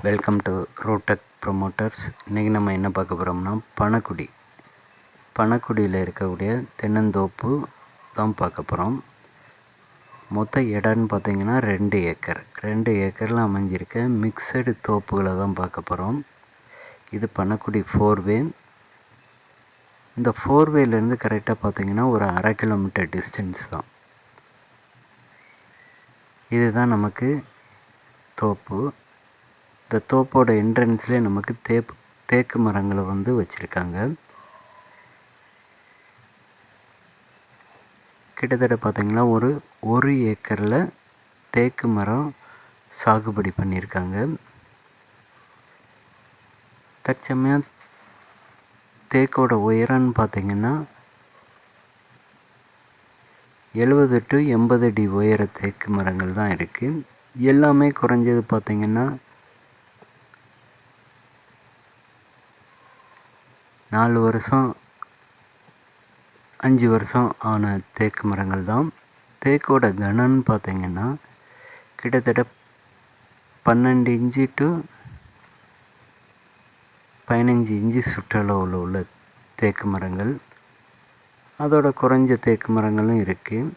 Welcome to ரோடெக் promoters. இன்றைக்கி நம்ம என்ன பார்க்க போகிறோம்னா பனக்குடியில் இருக்கக்கூடிய தென்னந்தோப்பு தான் பார்க்க போகிறோம். மொத்த இடம்னு பார்த்திங்கன்னா 2 ஏக்கரில் அமைஞ்சிருக்க மிக்சடு தோப்புகளை தான் பார்க்க போகிறோம். இது பனக்குடி 4வே. இந்த 4வேலேருந்து கரெக்டாக பார்த்திங்கன்னா ஒரு 1/2 கிலோமீட்டர் டிஸ்டன்ஸ் தான். இதுதான் நமக்கு தோப்பு. இந்த தோப்போட என்ட்ரன்ஸ்லேயே நமக்கு தேக்கு மரங்களை வந்து வச்சுருக்காங்க. கிட்டத்தட்ட பார்த்திங்கன்னா ஒரு ஏக்கரில் தேக்கு மரம் சாகுபடி பண்ணியிருக்காங்க. தற்சமயம் தேக்கோட உயரம்னு பார்த்திங்கன்னா 70 to 80 அடி உயர தேக்கு மரங்கள் தான் இருக்குது. எல்லாமே குறைஞ்சது பார்த்திங்கன்னா 4 வருஷம் 5 வருஷம் ஆன தேக்கு மரங்கள் தான். தேக்கோட கனம்னு பார்த்திங்கன்னா கிட்டத்தட்ட 12 இன்ச்சு to 15 இன்ச்சு சுற்றளவில் உள்ள தேக்கு மரங்கள். அதோட குறைஞ்ச தேக்கு மரங்களும் இருக்குது.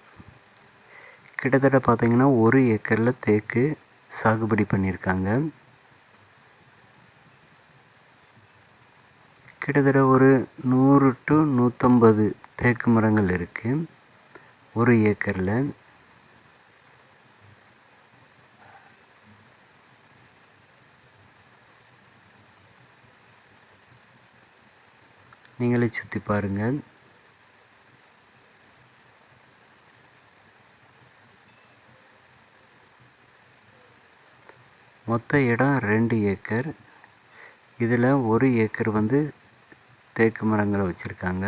கிட்டத்தட்ட பார்த்திங்கன்னா ஒரு ஏக்கரில் தேக்கு சாகுபடி பண்ணியிருக்காங்க. கிட்டத்தட்ட ஒரு 100 to 150 தேக்கு மரங்கள் இருக்குது ஒரு ஏக்கரில். நீங்களே சுற்றி பாருங்கள். மொத்த இடம் 2 ஏக்கர். இதில் 1 ஏக்கர் வந்து தேக்கு மரங்களை வச்சுருக்காங்க.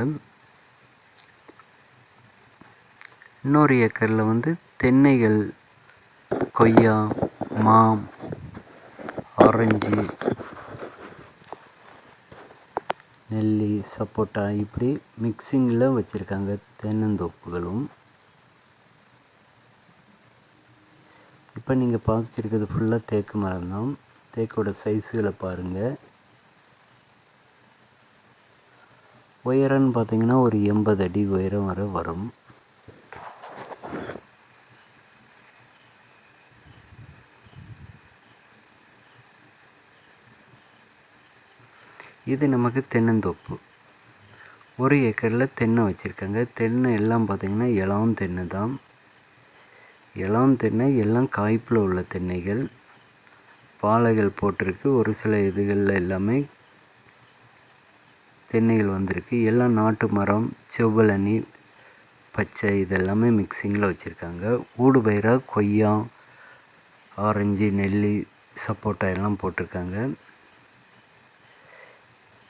இன்னொரு ஏக்கரில் வந்து தென்னைகள், கொய்யா, மாம், ஆரஞ்சு, நெல்லி, சப்போட்டா இப்படி மிக்சிங்கில் வச்சுருக்காங்க தென்னந்தோப்புகளும். இப்போ நீங்கள் பார்த்துருக்கிறது ஃபுல்லாக தேக்கு மரம் தான். தேக்கோட சைஸுகளை பாருங்கள். உயரம்னு பார்த்தீங்கன்னா ஒரு 80 அடி உயரம் வரை வரும். இது நமக்கு தென்னந்தோப்பு. ஒரு ஏக்கரில் தென்னை வச்சுருக்காங்க. தென்னை எல்லாம் பார்த்திங்கன்னா இளம் தென்னை தான். இளம் தென்னை எல்லாம் காய்ப்பில் உள்ள தென்னைகள். பாலைகள் போட்டிருக்கு. ஒரு சில இதுகளில் எல்லாமே தென்னைகள் வந்திருக்கு. எல்லாம் நாட்டு மரம், செவ்வழனி, பச்சை இதெல்லாமே மிக்சிங்கில் வச்சுருக்காங்க. ஊடு பயிராக கொய்யா, ஆரஞ்சு, நெல்லி, சப்போட்டா எல்லாம் போட்டிருக்காங்க.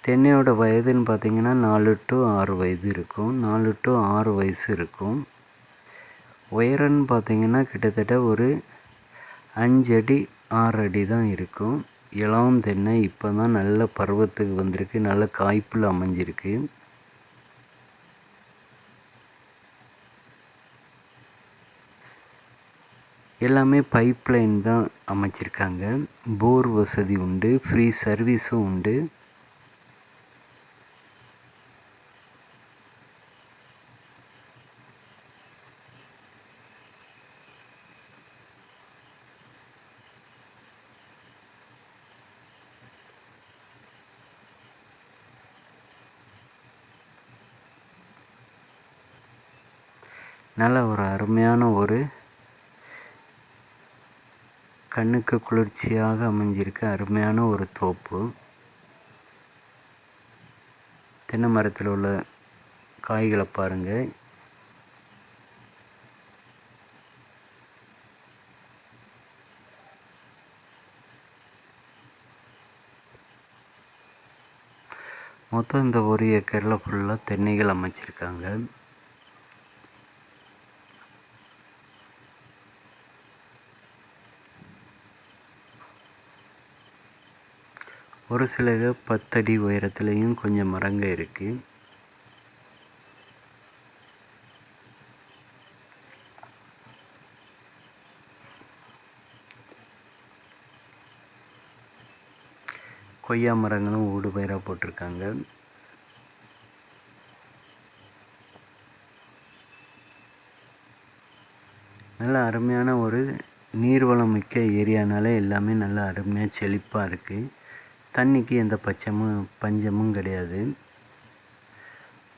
தென்னையோட வயதுன்னு பார்த்திங்கன்னா 4 to 6 வயது இருக்கும். 4 to 6 வயசு இருக்கும். உயரம்னு பார்த்திங்கன்னா கிட்டத்தட்ட ஒரு 5 அடி 6 அடி தான் இருக்கும். இளம் தென்னை இப்போ தான் நல்ல பருவத்துக்கு வந்திருக்கு. நல்ல காய்ப்பில் அமைஞ்சிருக்கு. எல்லாமே பைப் லைன் தான் அமைச்சிருக்காங்க. போர் வசதி உண்டு. ஃப்ரீ சர்வீஸும் உண்டு. நல்ல ஒரு அருமையான ஒரு கண்ணுக்கு குளிர்ச்சியாக அமைஞ்சிருக்க அருமையான ஒரு தோப்பு. தென்னை மரத்தில் உள்ள காய்களை பாருங்கள். மொத்தம் இந்த ஒரு ஏக்கரில் ஃபுல்லாக தென்னைகள் அமைச்சிருக்காங்க. ஒரு சில 10 அடி உயரத்துலேயும் கொஞ்சம் மரங்க இருக்குது. கொய்யா மரங்களும் ஊடு பயிராக போட்டிருக்காங்க. நல்ல அருமையான ஒரு நீர்வளம் மிக்க ஏரியானால எல்லாமே நல்லா அருமையாக செழிப்பாக இருக்குது. தண்ணிக்கு எந்த பஞ்சமும் கிடையாது.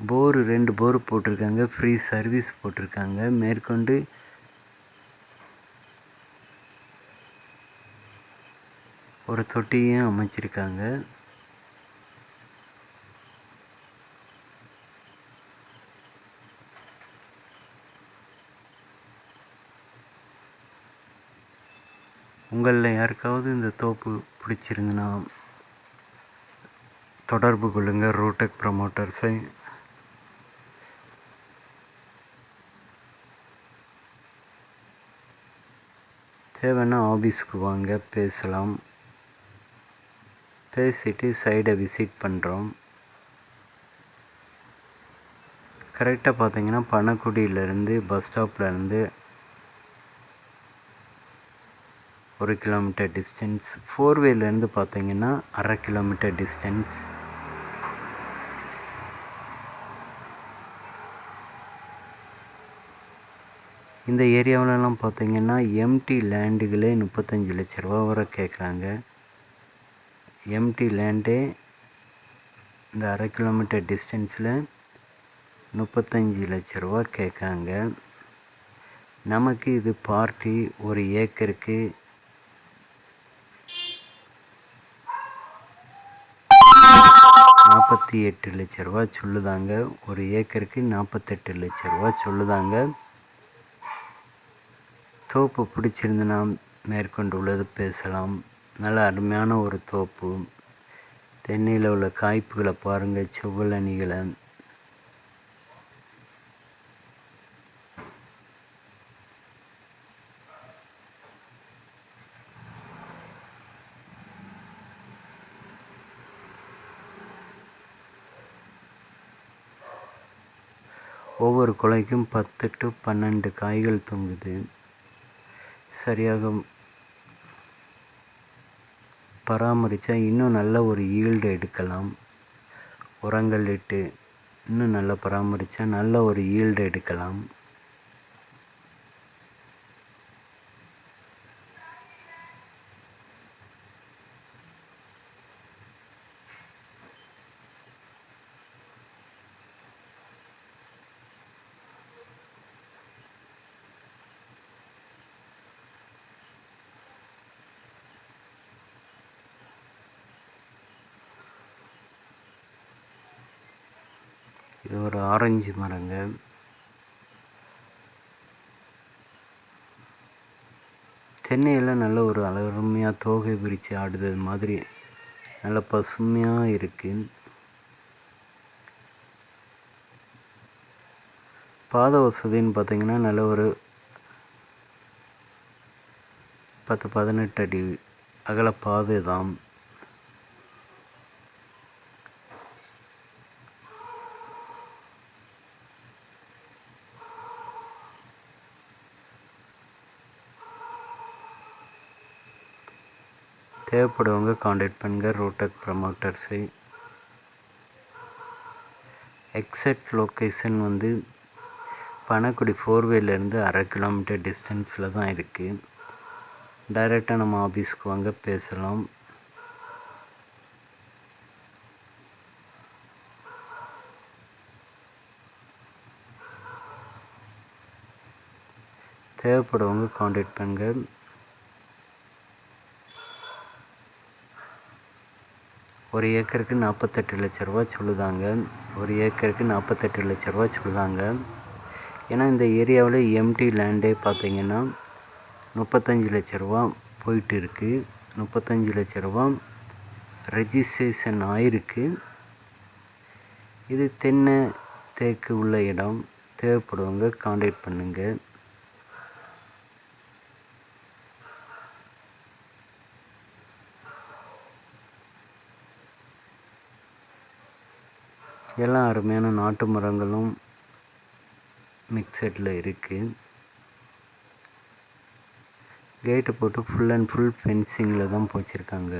போரு 2 போர் போட்டிருக்காங்க. ஃப்ரீ சர்வீஸ் போட்டிருக்காங்க. மேற்கொண்டு ஒரு தொட்டியும் அமைச்சிருக்காங்க. உங்களில் யாருக்காவது இந்த தோப்பு பிடிச்சிருந்துன்னா தொடர்பு கொள்ளுங்கள் ரூடெக் ப்ரமோட்டர்ஸை. தேவைன்னா ஆஃபீஸ்க்கு வாங்க, பேசலாம். பேசிட்டு சைடை விசிட் பண்ணுறோம். கரெக்டாக பார்த்தீங்கன்னா பணக்குடியிலேருந்து பஸ் ஸ்டாப்லேருந்து 1 கிலோமீட்டர் டிஸ்டன்ஸ். 4வேலேருந்து பார்த்தீங்கன்னா 1/2 கிலோமீட்டர் டிஸ்டன்ஸ். இந்த ஏரியாவிலலாம் பார்த்தீங்கன்னா எம்டி லேண்டுகளே 35 லட்ச ரூபா வரை கேட்குறாங்க. எம்டி லேண்டே இந்த 1/2 கிலோமீட்டர் டிஸ்டன்ஸில் 35 லட்ச ரூபா கேட்காங்க. நமக்கு இது பார்ட்டி ஒரு ஏக்கருக்கு 48 லட்ச ரூபா சொல்லுதாங்க. ஒரு ஏக்கருக்கு 48 லட்ச ரூபா சொல்லுதாங்க. தோப்பு பிடிச்சிருந்துன்னா மேற்கொண்டு உள்ளது பேசலாம். நல்ல அருமையான ஒரு தோப்பு. தென்னையில் உள்ள காய்ப்புகளை பாருங்கள், செவ்வளணிகளை. ஒவ்வொரு குலைக்கும் 10 to 12 காய்கள் தொங்குது. சரியாக பராமரித்தா இன்னும் நல்ல ஒரு ஈல்டு எடுக்கலாம். உரங்கள் இட்டு இன்னும் நல்லா பராமரித்தா நல்ல ஒரு ஈல்டு எடுக்கலாம். இது ஒரு ஆரஞ்சு மரங்க. தென்னையில் நல்ல ஒரு அருமையாக தோகை விரித்து ஆடுறது மாதிரி நல்ல பசுமையாக இருக்குது. பாத வசதின்னு பார்த்தீங்கன்னா நல்ல ஒரு 10-18 அடி அகல பாதை தான். தேவைப்படுவங்க காண்டாக்ட் பண்ணுங்கள் ரூடெக் ப்ரமோட்டர்ஸை. எக்ஸாக்ட் லொக்கேஷன் வந்து பணக்குடி 4வேலேருந்து 1/2 கிலோமீட்டர் டிஸ்டன்ஸில் தான் இருக்குது. டைரெக்டாக நம்ம ஆஃபீஸ்க்கு வாங்க, பேசலாம். தேவைப்படுவங்க காண்டாக்ட் பண்ணுங்கள். ஒரு ஏக்கருக்கு 48 லட்ச ரூபா சொல்லுதாங்க. ஒரு ஏக்கருக்கு 48 லட்ச ரூபா சொல்லுதாங்க. ஏன்னா இந்த ஏரியாவில் எம்டி லேண்டே பார்த்தீங்கன்னா 35 லட்ச ரூபா போயிட்டு இருக்குது. 35 லட்ச ரூபா ரெஜிஸ்ட்ரேஷன் ஆயிருக்கு. இது தென்னை தேக்கு உள்ள இடம். தேவைப்படுவங்க காண்டாக்ட் பண்ணுங்கள். எல்லாம் அருமையான நாட்டு மரங்களும் மிக்சடில் இருக்குது. கேட்டு போட்டு ஃபுல் அண்ட் ஃபுல் ஃபென்சிங்கில் தான் போச்சிருக்காங்க.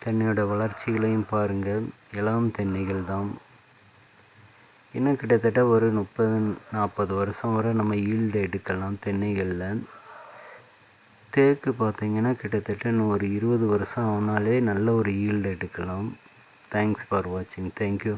தென்னையோட வளர்ச்சிகளையும் பாருங்கள். இளம் தென்னைகள் தான். இன்னும் கிட்டத்தட்ட ஒரு 30-40 வருஷம் வரை நம்ம ஈல்டு எடுக்கலாம் தென்னைகளில். தேக்கு பார்த்திங்கன்னா கிட்டத்தட்ட இன்னும் ஒரு 20 வருஷம் ஆனாலே நல்ல ஒரு ஈல்டு எடுக்கலாம். தேங்க்ஸ் ஃபார் வாட்சிங். தேங்க்யூ.